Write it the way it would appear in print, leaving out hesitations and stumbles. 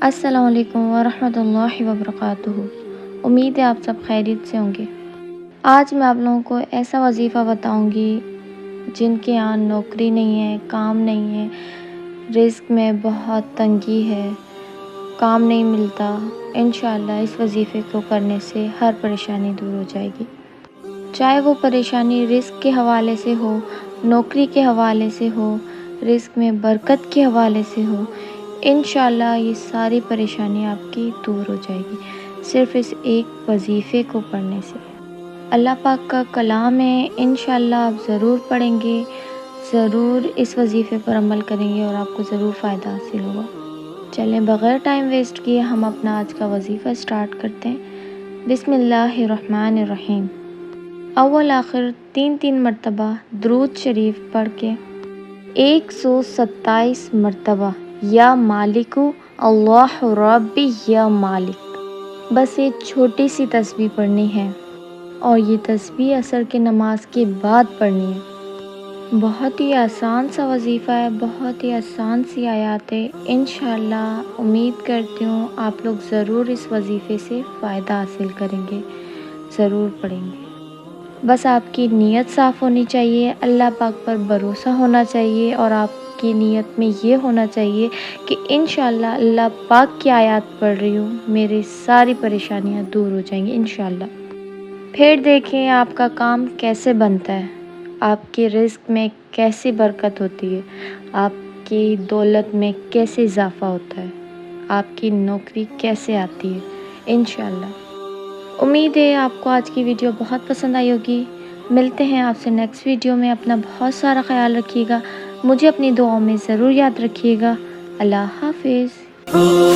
السلام علیکم ورحمۃ اللہ وبرکاتہ۔ امید ہے آپ سب خیریت سے ہوں گے۔ آج میں آپ لوگوں کو ایسا وظیفہ بتاؤں گی جن کے یہاں نوکری نہیں ہے، کام نہیں ہے، رزق میں بہت تنگی ہے، کام نہیں ملتا۔ انشاءاللہ اس وظیفے کو کرنے سے ہر پریشانی دور ہو جائے گی، چاہے وہ پریشانی رزق کے حوالے سے ہو، نوکری کے حوالے سے ہو، رزق میں برکت کے حوالے سے ہو۔ انشاءاللہ یہ ساری پریشانی آپ کی دور ہو جائے گی صرف اس ایک وظیفے کو پڑھنے سے۔ اللہ پاک کا کلام ہے، انشاءاللہ آپ ضرور پڑھیں گے، ضرور اس وظیفے پر عمل کریں گے اور آپ کو ضرور فائدہ حاصل ہوگا۔ چلیں بغیر ٹائم ویسٹ کیے ہم اپنا آج کا وظیفہ سٹارٹ کرتے ہیں۔ بسم اللہ الرحمن الرحیم۔ اول آخر 3 مرتبہ درود شریف پڑھ کے 127 مرتبہ یا مالکو اللہ ربی یا مالک، بس ایک چھوٹی سی تسبیح پڑھنی ہے اور یہ تسبیح عصر کی نماز کے بعد پڑھنی ہے۔ بہت ہی آسان سا وظیفہ ہے، بہت ہی آسان سی آیات ہے۔ انشاءاللہ امید کرتی ہوں آپ لوگ ضرور اس وظیفے سے فائدہ حاصل کریں گے، ضرور پڑھیں گے۔ بس آپ کی نیت صاف ہونی چاہیے، اللہ پاک پر بھروسہ ہونا چاہیے اور آپ کی نیت میں یہ ہونا چاہیے کہ انشاءاللہ اللہ پاک کی آیات پڑھ رہی ہوں، میری ساری پریشانیاں دور ہو جائیں گی انشاءاللہ۔ پھر دیکھیں آپ کا کام کیسے بنتا ہے، آپ کے رزق میں کیسی برکت ہوتی ہے، آپ کی دولت میں کیسے اضافہ ہوتا ہے، آپ کی نوکری کیسے آتی ہے انشاءاللہ۔ امید ہے آپ کو آج کی ویڈیو بہت پسند آئی ہوگی۔ ملتے ہیں آپ سے نیکسٹ ویڈیو میں۔ اپنا بہت سارا خیال رکھیے گا، مجھے اپنی دعاؤں میں ضرور یاد رکھیے گا۔ اللہ حافظ۔